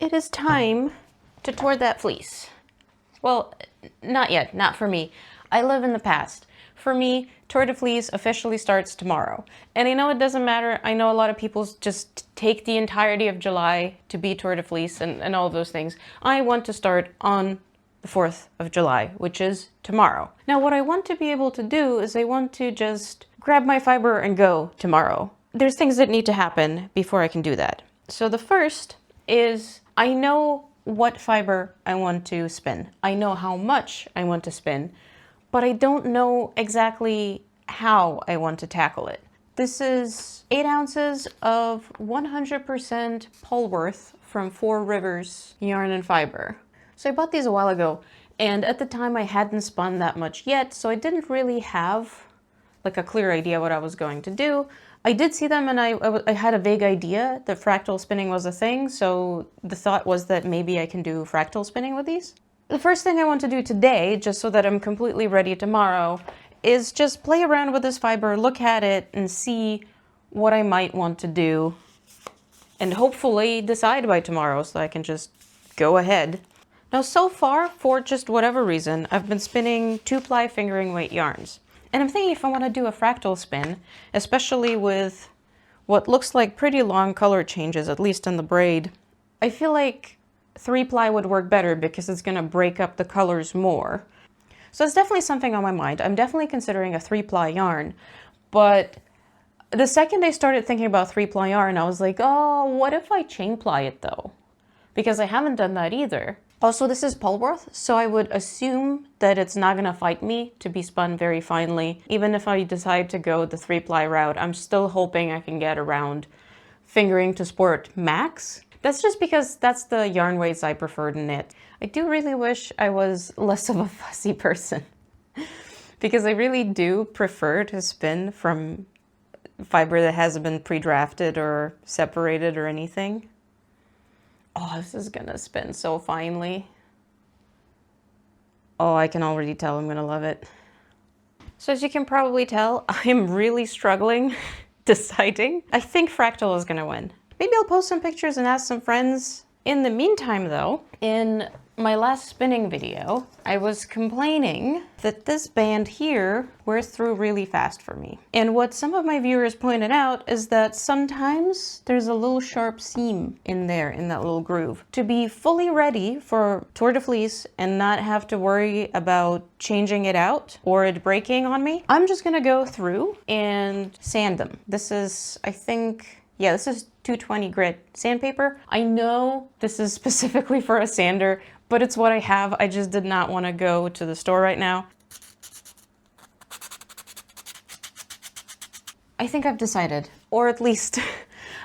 it is time to tour that fleece. Well, not yet, not for me. I live in the past. For me, Tour de Fleece officially starts tomorrow. And I know it doesn't matter. I know a lot of people just take the entirety of July to be Tour de Fleece and all of those things. I want to start on the 4th of July, which is tomorrow. Now, what I want to be able to do is I want to just grab my fiber and go tomorrow. There's things that need to happen before I can do that. So the first is I know what fiber I want to spin. I know how much I want to spin, but I don't know exactly how I want to tackle it. This is 8 ounces of 100% Polworth from 4 Rivers yarn and fiber. So I bought these a while ago, and at the time I hadn't spun that much yet, so I didn't really have like a clear idea what I was going to do. I did see them and I had a vague idea that fractal spinning was a thing, so the thought was that maybe I can do fractal spinning with these. The first thing I want to do today, just so that I'm completely ready tomorrow, is just play around with this fiber, look at it, and see what I might want to do, and hopefully decide by tomorrow so I can just go ahead. Now so far, for just whatever reason, I've been spinning 2-ply fingering weight yarns. And I'm thinking if I want to do a fractal spin, especially with what looks like pretty long color changes, at least in the braid, I feel like 3-ply would work better because it's going to break up the colors more. So it's definitely something on my mind. I'm definitely considering a 3-ply yarn, but the second I started thinking about 3-ply yarn, I was like, oh, what if I chain ply it though? Because I haven't done that either. Also, this is Polworth, so I would assume that it's not gonna fight me to be spun very finely. Even if I decide to go the 3-ply route, I'm still hoping I can get around fingering to sport max. That's just because that's the yarn weights I prefer to knit. I do really wish I was less of a fussy person because I really do prefer to spin from fiber that hasn't been pre-drafted or separated or anything. Oh, this is gonna spin so finely. Oh, I can already tell I'm gonna love it. So as you can probably tell, I'm really struggling deciding. I think fractal is gonna win. Maybe I'll post some pictures and ask some friends. In the meantime though, in my last spinning video, I was complaining that this band here wears through really fast for me. And what some of my viewers pointed out is that sometimes there's a little sharp seam in there, in that little groove. To be fully ready for Tour de Fleece and not have to worry about changing it out or it breaking on me, I'm just gonna go through and sand them. This is, I think, yeah, this is 220 grit sandpaper. I know this is specifically for a sander, but it's what I have. I just did not want to go to the store right now. I think I've decided, or at least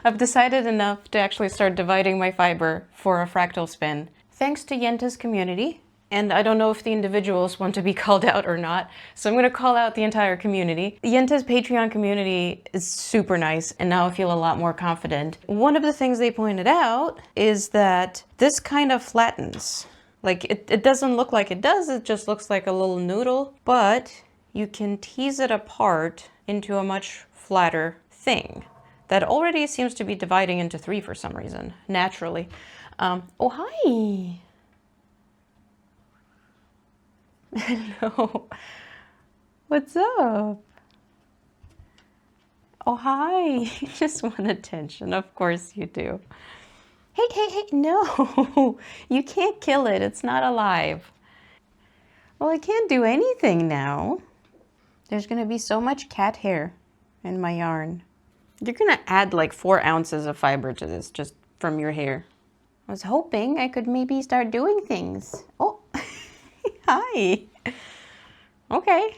I've decided enough to actually start dividing my fiber for a fractal spin. Thanks to Yente's community. And I don't know if the individuals want to be called out or not, so I'm going to call out the entire community. Yente's Patreon community is super nice, and now I feel a lot more confident. One of the things they pointed out is that this kind of flattens. Like, it doesn't look like it does, it just looks like a little noodle, but you can tease it apart into a much flatter thing that already seems to be dividing into 3 for some reason, naturally. Oh, hi! Hello. What's up? Oh, hi. You just want attention. Of course you do. Hey, no. You can't kill it. It's not alive. Well, I can't do anything now. There's going to be so much cat hair in my yarn. You're going to add like 4 ounces of fiber to this just from your hair. I was hoping I could maybe start doing things. Oh. Hi. Okay.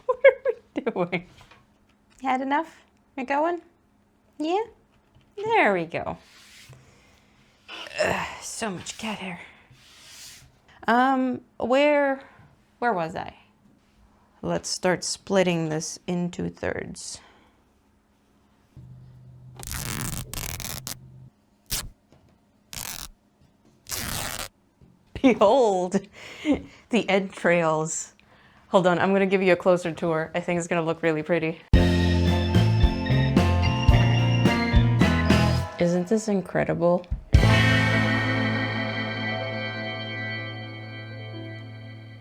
What are we doing? Had enough? You're going? Yeah? There we go. So much cat hair. Where was I? Let's start splitting this into thirds. Behold the entrails. Hold on, I'm gonna give you a closer tour. I think it's gonna look really pretty. Isn't this incredible?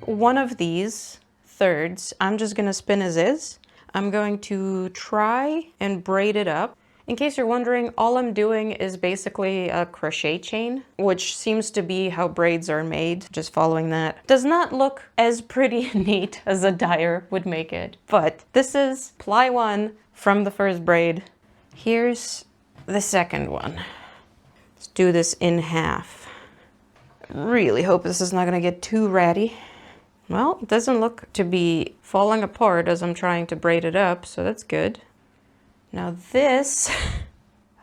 One of these thirds, I'm just gonna spin as is. I'm going to try and braid it up. In case you're wondering, all I'm doing is basically a crochet chain, which seems to be how braids are made, just following that. Does not look as pretty and neat as a dyer would make it, but this is ply 1 from the first braid. Here's the second one. Let's do this in half. Really hope this is not gonna get too ratty. Well, it doesn't look to be falling apart as I'm trying to braid it up, so that's good. Now this,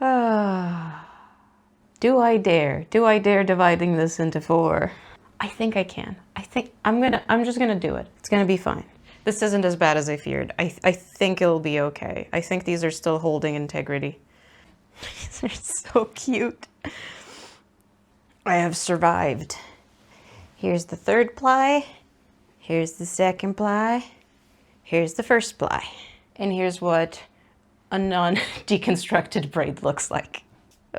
do I dare? Do I dare dividing this into 4? I think I can. I'm just gonna do it. It's gonna be fine. This isn't as bad as I feared. I think it'll be okay. I think these are still holding integrity. These are so cute. I have survived. Here's the third ply. Here's the second ply. Here's the first ply. And here's what a non-deconstructed braid looks like.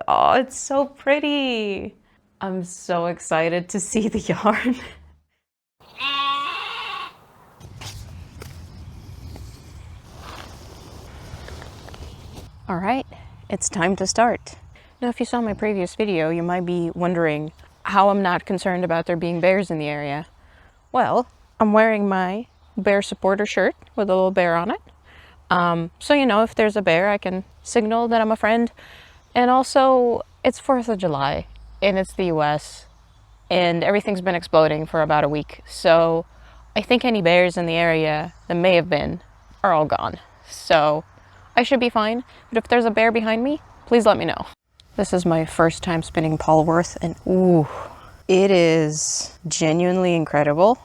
Oh, it's so pretty. I'm so excited to see the yarn. All right, it's time to start. Now, if you saw my previous video, you might be wondering how I'm not concerned about there being bears in the area. Well, I'm wearing my bear supporter shirt with a little bear on it. So, you know, if there's a bear, I can signal that I'm a friend. And also, it's 4th of July, and it's the US, and everything's been exploding for about a week. So I think any bears in the area that may have been are all gone. So I should be fine. But if there's a bear behind me, please let me know. This is my first time spinning Polworth, and ooh, it is genuinely incredible.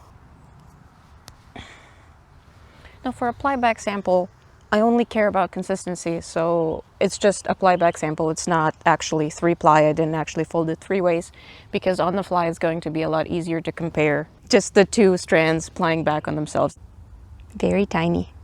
Now for a ply back sample, I only care about consistency, so it's just a ply back sample. It's not actually 3 ply. I didn't actually fold it 3 ways because on the fly it's going to be a lot easier to compare just the 2 strands plying back on themselves. Very tiny.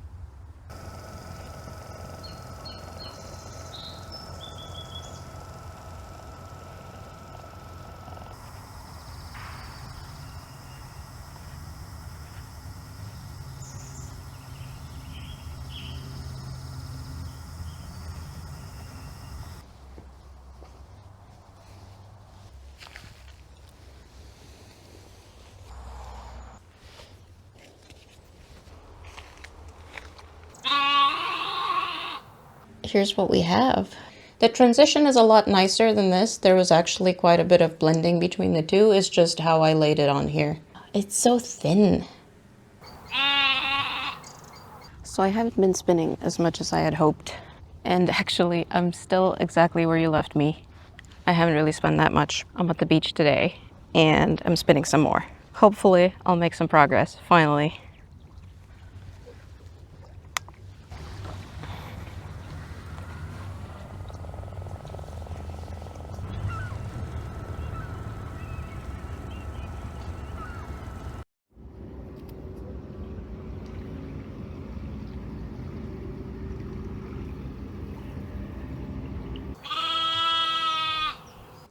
Here's what we have. The transition is a lot nicer than this. There was actually quite a bit of blending between the two. It's just how I laid it on here. It's so thin. So I haven't been spinning as much as I had hoped. And actually, I'm still exactly where you left me. I haven't really spun that much. I'm at the beach today, and I'm spinning some more. Hopefully, I'll make some progress, finally.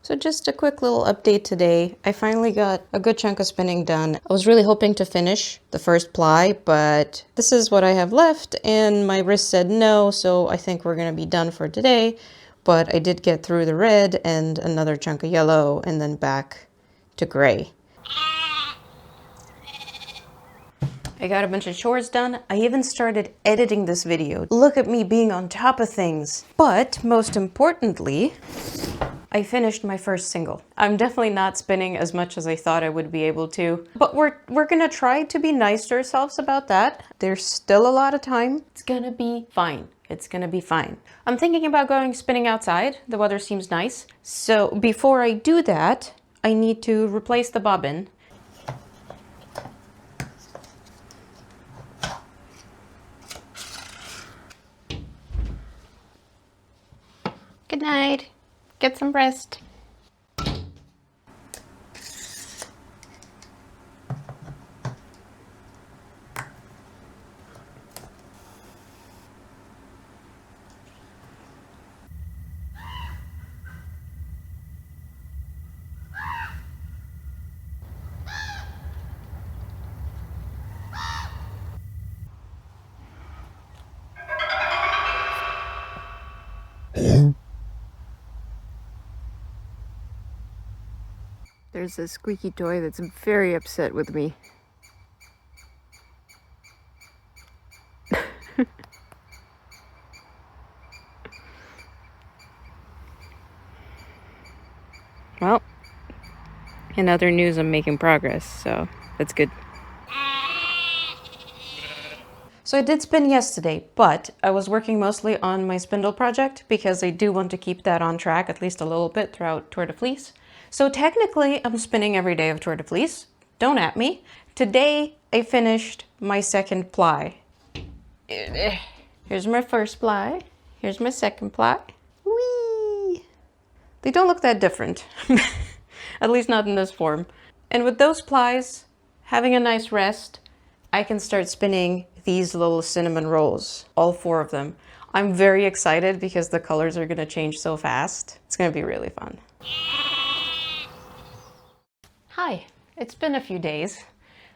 So just a quick little update today. I finally got a good chunk of spinning done. I was really hoping to finish the first ply, but this is what I have left and my wrist said no, so I think we're gonna be done for today. But I did get through the red and another chunk of yellow and then back to gray. I got a bunch of chores done. I even started editing this video. Look at me being on top of things. But most importantly, I finished my first single. I'm definitely not spinning as much as I thought I would be able to, but we're gonna try to be nice to ourselves about that. There's still a lot of time. It's gonna be fine. It's gonna be fine. I'm thinking about going spinning outside. The weather seems nice. So before I do that, I need to replace the bobbin. Good night. Get some rest. There's a squeaky toy that's very upset with me. Well, in other news, I'm making progress, so that's good. So I did spin yesterday, but I was working mostly on my spindle project because I do want to keep that on track at least a little bit throughout Tour de Fleece. So technically I'm spinning every day of Tour de Fleece. Don't at me. Today I finished my second ply. Here's my first ply. Here's my second ply. Whee! They don't look that different. At least not in this form. And with those plies, having a nice rest, I can start spinning these little cinnamon rolls, all 4 of them. I'm very excited because the colors are gonna change so fast. It's gonna be really fun. Hi, it's been a few days.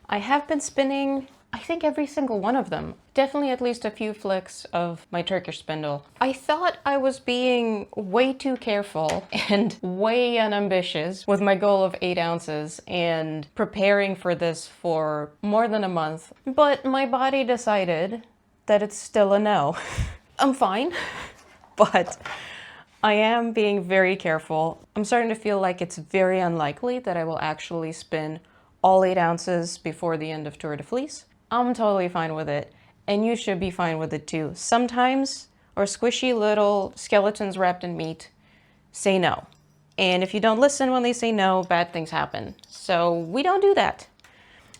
I have been spinning, I think every single one of them. Definitely at least a few flicks of my Turkish spindle. I thought I was being way too careful and way unambitious with my goal of 8 ounces and preparing for this for more than a month. But my body decided that it's still a no. I'm fine, but I am being very careful. I'm starting to feel like it's very unlikely that I will actually spin all 8 ounces before the end of Tour de Fleece. I'm totally fine with it, and you should be fine with it too. Sometimes our squishy little skeletons wrapped in meat say no. And if you don't listen when they say no, bad things happen. So we don't do that.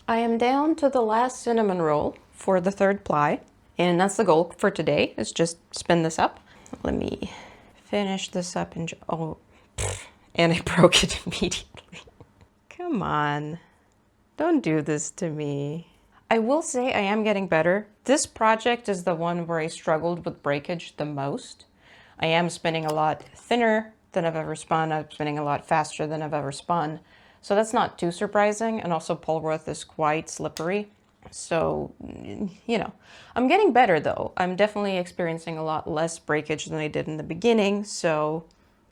I am down to the last cinnamon roll for the 3rd ply, and that's the goal for today, is just spin this up. Let me finish this up and and I broke it immediately. Come on. Don't do this to me. I will say I am getting better. This project is the one where I struggled with breakage the most. I am spinning a lot thinner than I've ever spun. I'm spinning a lot faster than I've ever spun. So that's not too surprising. And also Polworth is quite slippery. So, you know, I'm getting better though. I'm definitely experiencing a lot less breakage than I did in the beginning. So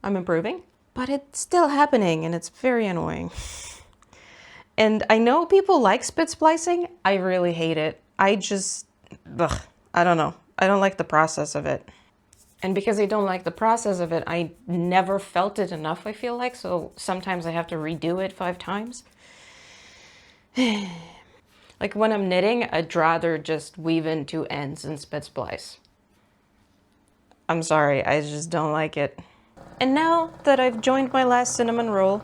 I'm improving, but it's still happening and it's very annoying. And I know people like spit splicing. I really hate it. I don't know. I don't like the process of it. And because I don't like the process of it, I never felt it enough, I feel like. So sometimes I have to redo it 5 times. Like when I'm knitting, I'd rather just weave in 2 ends and spit splice. I'm sorry, I just don't like it. And now that I've joined my last cinnamon roll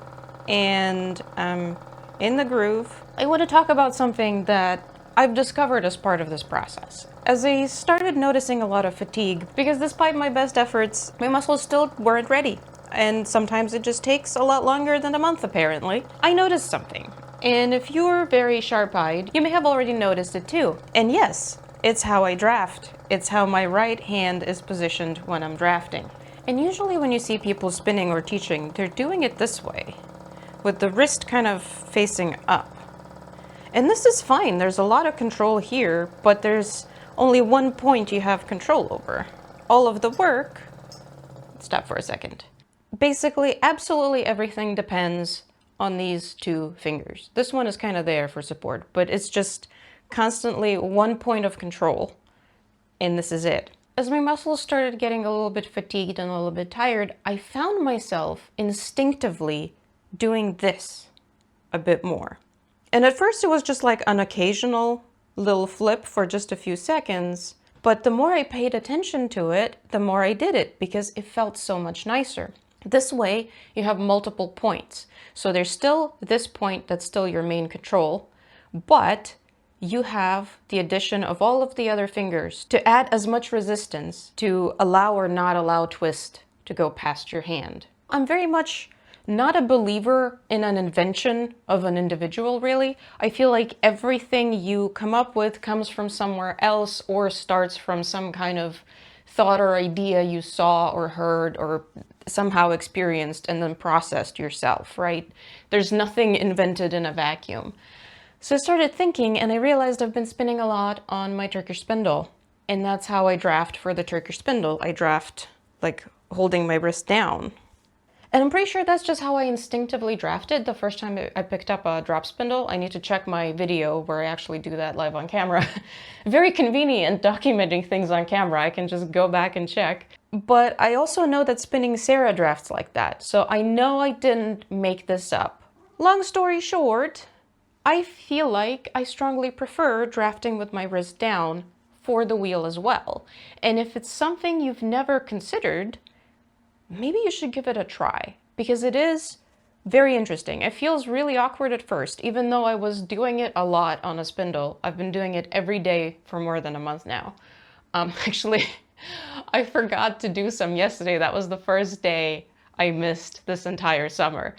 and I'm in the groove, I want to talk about something that I've discovered as part of this process. As I started noticing a lot of fatigue, because despite my best efforts, my muscles still weren't ready. And sometimes it just takes a lot longer than a month, apparently. I noticed something. And if you're very sharp-eyed, you may have already noticed it too. And yes, it's how I draft. It's how my right hand is positioned when I'm drafting. And usually when you see people spinning or teaching, they're doing it this way, with the wrist kind of facing up. And this is fine, there's a lot of control here, but there's only one point you have control over. All of the work, stop for a second. Basically, absolutely everything depends on these 2 fingers. This one is kind of there for support, but it's just constantly one point of control, and this is it. As my muscles started getting a little bit fatigued and a little bit tired, I found myself instinctively doing this a bit more. And at first it was just like an occasional little flip for just a few seconds, but the more I paid attention to it, the more I did it because it felt so much nicer. This way you have multiple points. So there's still this point that's still your main control, but you have the addition of all of the other fingers to add as much resistance to allow or not allow twist to go past your hand. I'm very much not a believer in an invention of an individual, really. I feel like everything you come up with comes from somewhere else or starts from some kind of thought or idea you saw or heard or somehow experienced and then processed yourself, right? There's nothing invented in a vacuum. So I started thinking and I realized I've been spinning a lot on my Turkish spindle. And that's how I draft for the Turkish spindle. I draft like holding my wrist down. And I'm pretty sure that's just how I instinctively drafted the first time I picked up a drop spindle. I need to check my video where I actually do that live on camera. Very convenient documenting things on camera. I can just go back and check. But I also know that spinning Sarah drafts like that, so I know I didn't make this up. Long story short, I feel like I strongly prefer drafting with my wrist down for the wheel as well. And if it's something you've never considered, maybe you should give it a try, because it is very interesting. It feels really awkward at first, even though I was doing it a lot on a spindle. I've been doing it every day for more than a month now. Actually, I forgot to do some yesterday. That was the first day I missed this entire summer.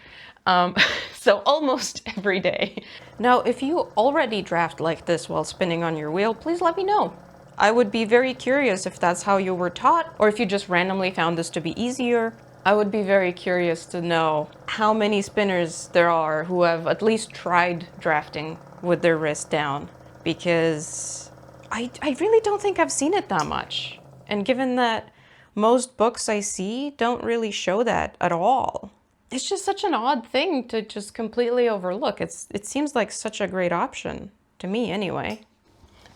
So almost every day. Now, if you already draft like this while spinning on your wheel, please let me know. I would be very curious if that's how you were taught, or if you just randomly found this to be easier. I would be very curious to know how many spinners there are who have at least tried drafting with their wrist down, because I really don't think I've seen it that much. And given that most books I see don't really show that at all, it's just such an odd thing to just completely overlook. It seems like such a great option, to me anyway.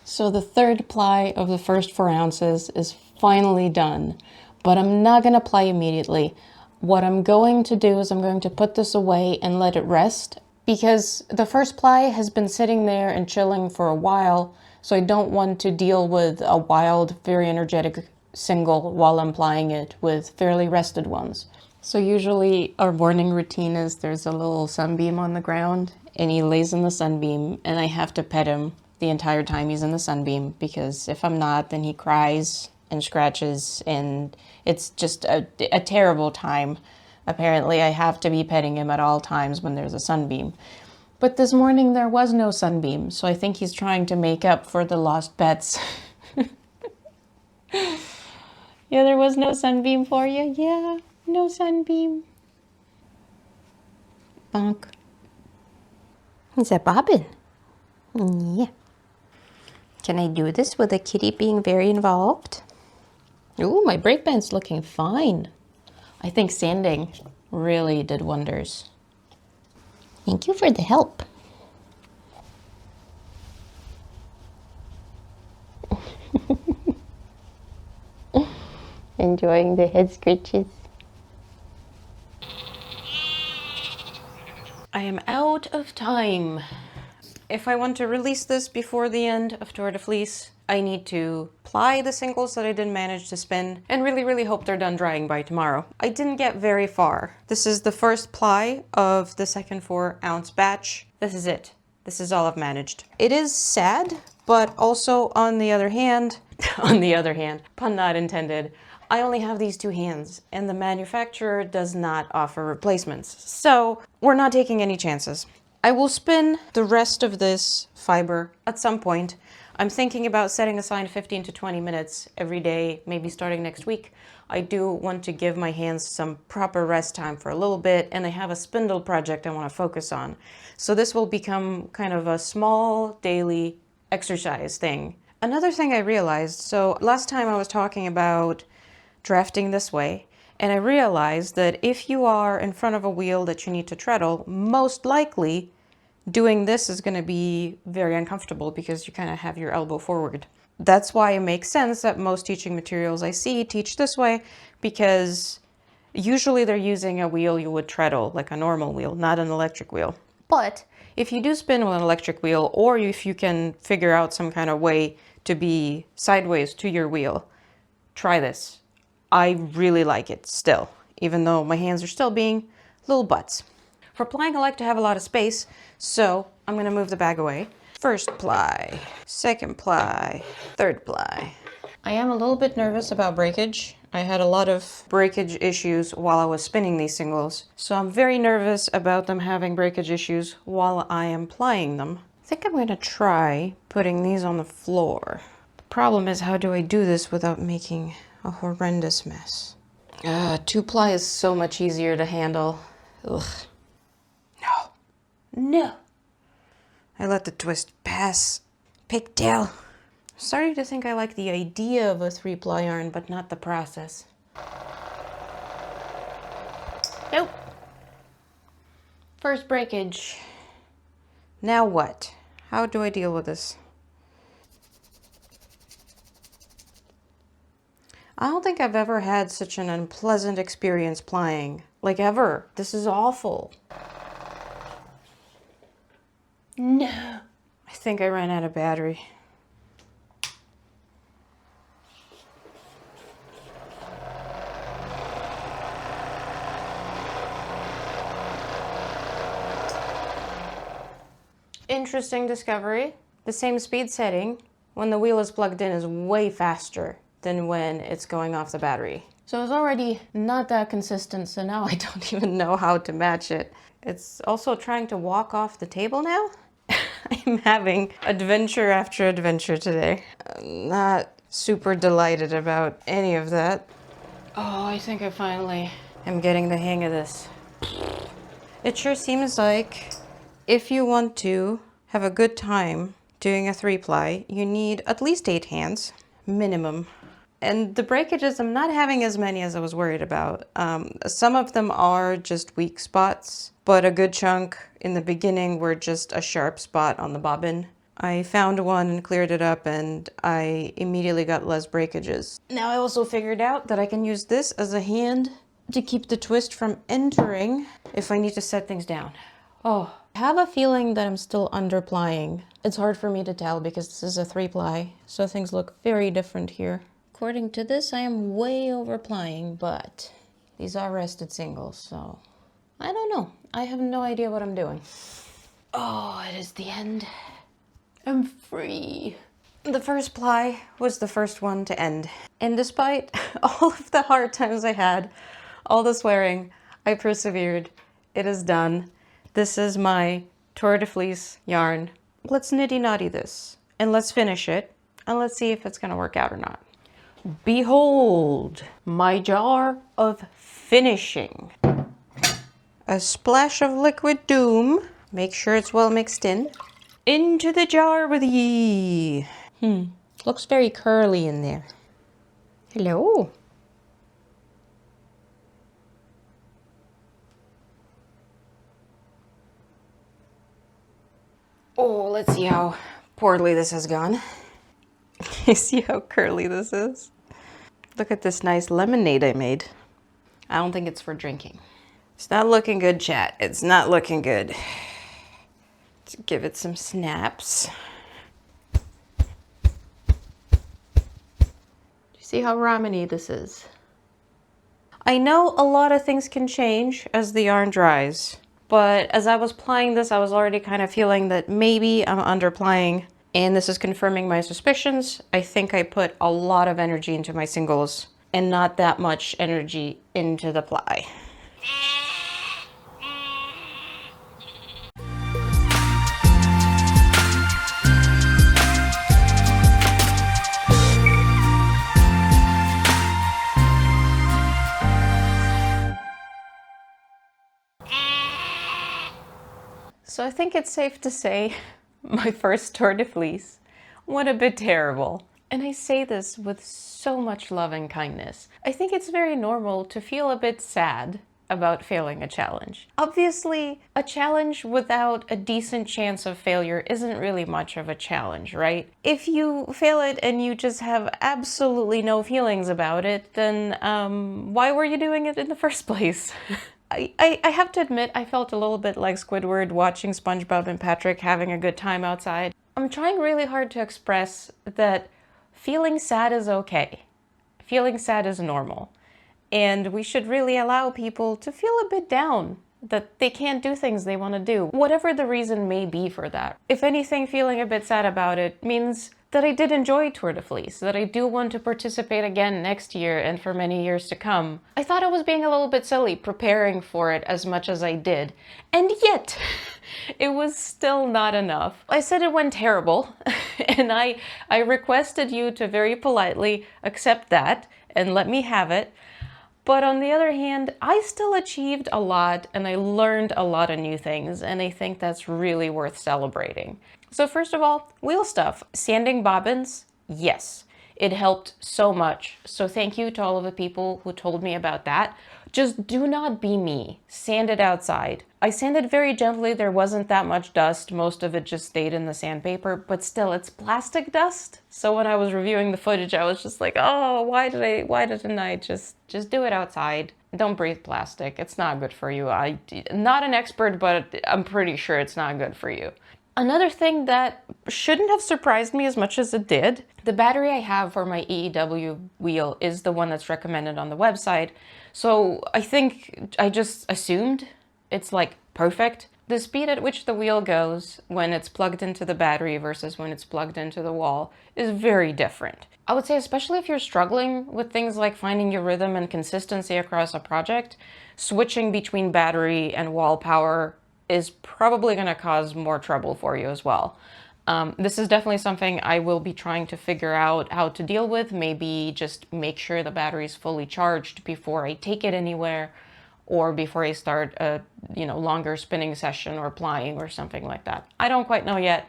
So the third ply of the first 4 ounces is finally done, but I'm not gonna ply immediately. What I'm going to do is I'm going to put this away and let it rest, because the first ply has been sitting there and chilling for a while, so I don't want to deal with a wild, very energetic single while I'm plying it with fairly rested ones. So usually our morning routine is there's a little sunbeam on the ground and he lays in the sunbeam and I have to pet him the entire time he's in the sunbeam, because if I'm not, then he cries and scratches and it's just a terrible time. Apparently I have to be petting him at all times when there's a sunbeam. But this morning there was no sunbeam, so I think he's trying to make up for the lost pets. Yeah, there was no sunbeam for you? Yeah, no sunbeam. Bonk. Is that Bobbin? Yeah. Can I do this with a kitty being very involved? Ooh, my brake band's looking fine. I think sanding really did wonders. Thank you for the help. Enjoying the head scratches. I am out of time. If I want to release this before the end of Tour de Fleece, I need to ply the singles that I didn't manage to spin and really hope they're done drying by tomorrow. I didn't get very far. This is the first ply of the second 4 ounce batch. This is it. This is all I've managed. It is sad, but also on the other hand, pun not intended, I only have these 2 hands and the manufacturer does not offer replacements. So we're not taking any chances. I will spin the rest of this fiber at some point. I'm thinking about setting aside 15 to 20 minutes every day, maybe starting next week. I do want to give my hands some proper rest time for a little bit, and I have a spindle project I want to focus on. So this will become kind of a small daily exercise thing. Another thing I realized, so last time I was talking about drafting this way, and I realized that if you are in front of a wheel that you need to treadle, most likely doing this is going to be very uncomfortable because you kind of have your elbow forward. That's why it makes sense that most teaching materials I see teach this way, because usually they're using a wheel you would treadle, like a normal wheel, not an electric wheel. But if you do spin with an electric wheel, or if you can figure out some kind of way to be sideways to your wheel, try this. I really like it still, even though my hands are still being little butts. For plying, I like to have a lot of space, so I'm going to move the bag away. First ply, second ply, third ply. I am a little bit nervous about breakage. I had a lot of breakage issues while I was spinning these singles, so I'm very nervous about them having breakage issues while I am plying them. I think I'm going to try putting these on the floor. The problem is, how do I do this without making a horrendous mess? 2-ply is so much easier to handle. Ugh. No. I let the twist pass. Pigtail. Starting to think I like the idea of a 3-ply yarn, but not the process. First breakage. Now what? How do I deal with this? I don't think I've ever had such an unpleasant experience plying. Like ever. This is awful. No. I think I ran out of battery. Interesting discovery. The same speed setting when the wheel is plugged in is way faster than when it's going off the battery. So it's already not that consistent, so now I don't even know how to match it. It's also trying to walk off the table now. I'm having adventure after adventure today. I'm not super delighted about any of that. Oh, I think I finally am getting the hang of this. It sure seems like if you want to have a good time doing a 3-ply, you need at least 8 hands, minimum. And the breakages, I'm not having as many as I was worried about. Some of them are just weak spots, but a good chunk in the beginning were just a sharp spot on the bobbin. I found one and cleared it up, and I immediately got less breakages. Now I also figured out that I can use this as a hand to keep the twist from entering if I need to set things down. Oh, I have a feeling that I'm still underplying. It's hard for me to tell because this is a 3-ply, so things look very different here. According to this, I am way overplying, but these are rested singles, so I don't know. I have no idea what I'm doing. Oh, it is the end. I'm free. The first ply was the first one to end. And despite all of the hard times I had, all the swearing, I persevered. It is done. This is my Tour de Fleece yarn. Let's nitty-nutty this, and let's finish it, and let's see if it's gonna work out or not. Behold, my jar of finishing. A splash of liquid doom. Make sure it's well mixed in. Into the jar with ye. Looks very curly in there. Hello. Oh, let's see how poorly this has gone. You see how curly this is? Look at this nice lemonade I made. I don't think it's for drinking. It's not looking good, chat. It's not looking good. Let's give it some snaps. Do you see how ramen-y this is? I know a lot of things can change as the yarn dries, but as I was plying this, I was already kind of feeling that maybe I'm underplying, and this is confirming my suspicions. I think I put a lot of energy into my singles and not that much energy into the ply. So I think it's safe to say my first Tour de Fleece went a bit terrible. And I say this with so much love and kindness. I think it's very normal to feel a bit sad about failing a challenge. Obviously, a challenge without a decent chance of failure isn't really much of a challenge, right? If you fail it and you just have absolutely no feelings about it, then why were you doing it in the first place? I have to admit, I felt a little bit like Squidward watching SpongeBob and Patrick having a good time outside. I'm trying really hard to express that feeling sad is okay. Feeling sad is normal. And we should really allow people to feel a bit down, that they can't do things they want to do, whatever the reason may be for that. If anything, feeling a bit sad about it means that I did enjoy Tour de Fleece, that I do want to participate again next year and for many years to come. I thought I was being a little bit silly preparing for it as much as I did, and yet it was still not enough. I said it went terrible, and I requested you to very politely accept that and let me have it. But on the other hand, I still achieved a lot and I learned a lot of new things, and I think that's really worth celebrating. So first of all, wheel stuff. Sanding bobbins, yes, it helped so much. So thank you to all of the people who told me about that. Just do not be me. Sand it outside. I sanded very gently. There wasn't that much dust. Most of it just stayed in the sandpaper, but still, it's plastic dust. So when I was reviewing the footage, I was just like, oh, why didn't I just do it outside? Don't breathe plastic. It's not good for you. I'm not an expert, but I'm pretty sure it's not good for you. Another thing that shouldn't have surprised me as much as it did, the battery I have for my EEW wheel is the one that's recommended on the website. So I think I just assumed it's like perfect. The speed at which the wheel goes when it's plugged into the battery versus when it's plugged into the wall is very different. I would say especially if you're struggling with things like finding your rhythm and consistency across a project, switching between battery and wall power is probably going to cause more trouble for you as well. This is definitely something I will be trying to figure out how to deal with. Maybe just make sure the battery is fully charged before I take it anywhere, or before I start a longer spinning session or plying or something like that. I don't quite know yet.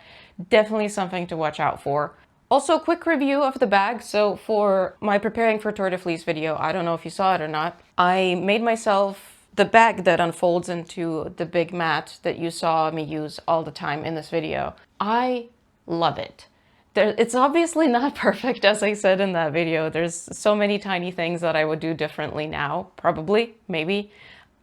Definitely something to watch out for. Also, quick review of the bag. So for my preparing for Tour de Fleece video, I don't know if you saw it or not, I made myself the bag that unfolds into the big mat that you saw me use all the time in this video. I love it. It's obviously not perfect, as I said in that video. There's so many tiny things that I would do differently now, probably, maybe,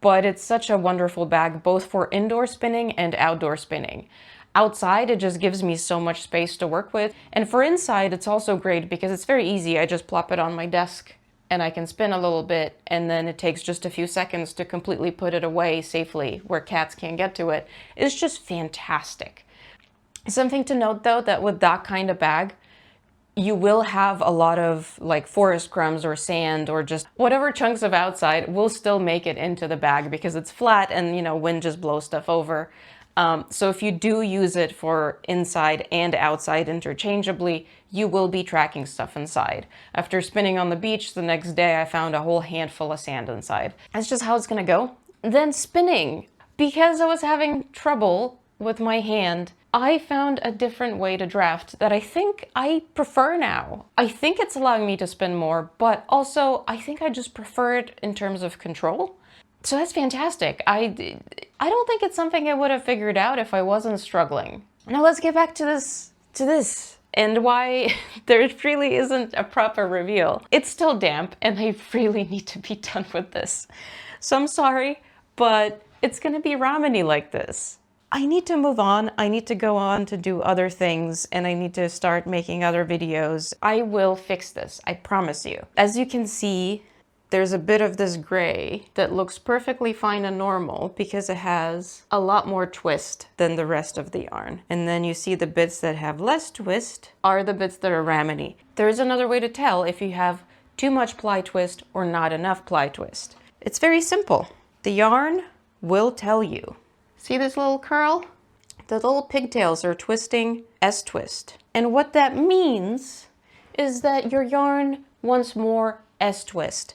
but it's such a wonderful bag, both for indoor spinning and outdoor spinning. Outside, it just gives me so much space to work with, and for inside, it's also great because it's very easy. I just plop it on my desk and I can spin a little bit, and then it takes just a few seconds to completely put it away safely where cats can't get to it. It's just fantastic. Something to note though, that with that kind of bag, you will have a lot of like forest crumbs or sand or just whatever chunks of outside will still make it into the bag because it's flat and wind just blows stuff over. So if you do use it for inside and outside interchangeably, you will be tracking stuff inside. After spinning on the beach the next day, I found a whole handful of sand inside. That's just how it's gonna go. Then spinning. Because I was having trouble with my hand, I found a different way to draft that I think I prefer now. I think it's allowing me to spin more, but also I think I just prefer it in terms of control. So that's fantastic. I don't think it's something I would have figured out if I wasn't struggling. Now let's get back to this and why there really isn't a proper reveal. It's still damp and I really need to be done with this. So I'm sorry, but it's gonna be ramen-y like this. I need to move on. I need to go on to do other things and I need to start making other videos. I will fix this, I promise you. As you can see, there's a bit of this gray that looks perfectly fine and normal because it has a lot more twist than the rest of the yarn. And then you see the bits that have less twist are the bits that are ramen-y. There's another way to tell if you have too much ply twist or not enough ply twist. It's very simple. The yarn will tell you. See this little curl? The little pigtails are twisting S-twist. And what that means is that your yarn wants more S-twist.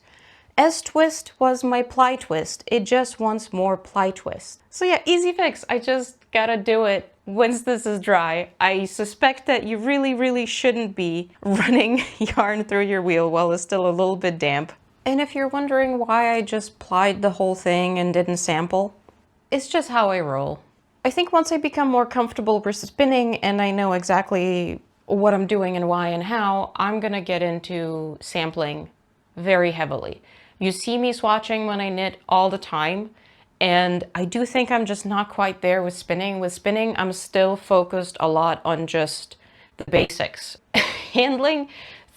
S-twist was my ply twist. It just wants more ply twist. So yeah, easy fix. I just gotta do it once this is dry. I suspect that you really shouldn't be running yarn through your wheel while it's still a little bit damp. And if you're wondering why I just plied the whole thing and didn't sample, it's just how I roll. I think once I become more comfortable with spinning and I know exactly what I'm doing and why and how, I'm gonna get into sampling very heavily. You see me swatching when I knit all the time, and I do think I'm just not quite there with spinning. With spinning, I'm still focused a lot on just the basics. Handling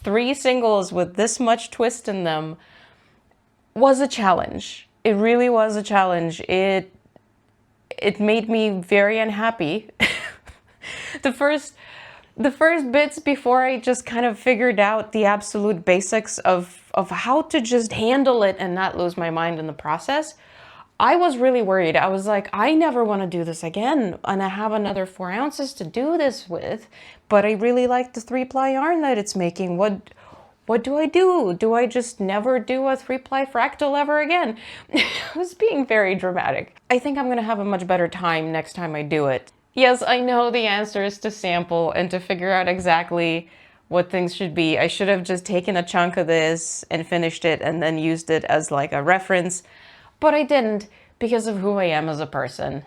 3 singles with this much twist in them was a challenge. It really was a challenge. It made me very unhappy. The first bits before I just kind of figured out the absolute basics of how to just handle it and not lose my mind in the process, I was really worried. I was like, I never want to do this again, and I have another 4 ounces to do this with, but I really like the 3-ply yarn that it's making. What do I do? Do I just never do a 3-ply fractal ever again? I was being very dramatic. I think I'm gonna have a much better time next time I do it. Yes, I know the answer is to sample and to figure out exactly what things should be. I should have just taken a chunk of this and finished it and then used it as like a reference, but I didn't because of who I am as a person.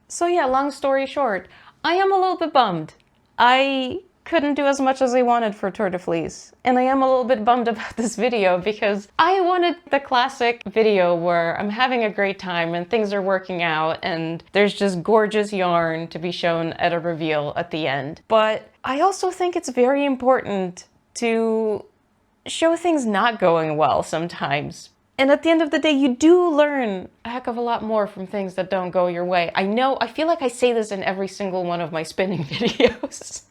So yeah, long story short, I am a little bit bummed. I couldn't do as much as I wanted for Tour de Fleece. And I am a little bit bummed about this video because I wanted the classic video where I'm having a great time and things are working out and there's just gorgeous yarn to be shown at a reveal at the end. But I also think it's very important to show things not going well sometimes. And at the end of the day, you do learn a heck of a lot more from things that don't go your way. I feel like I say this in every single one of my spinning videos.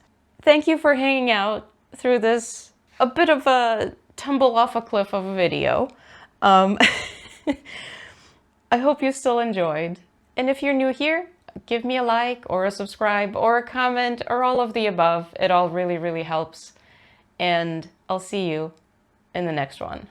Thank you for hanging out through this, a bit of a tumble off a cliff of a video. I hope you still enjoyed. And if you're new here, give me a like or a subscribe or a comment or all of the above. It all really, really helps. And I'll see you in the next one.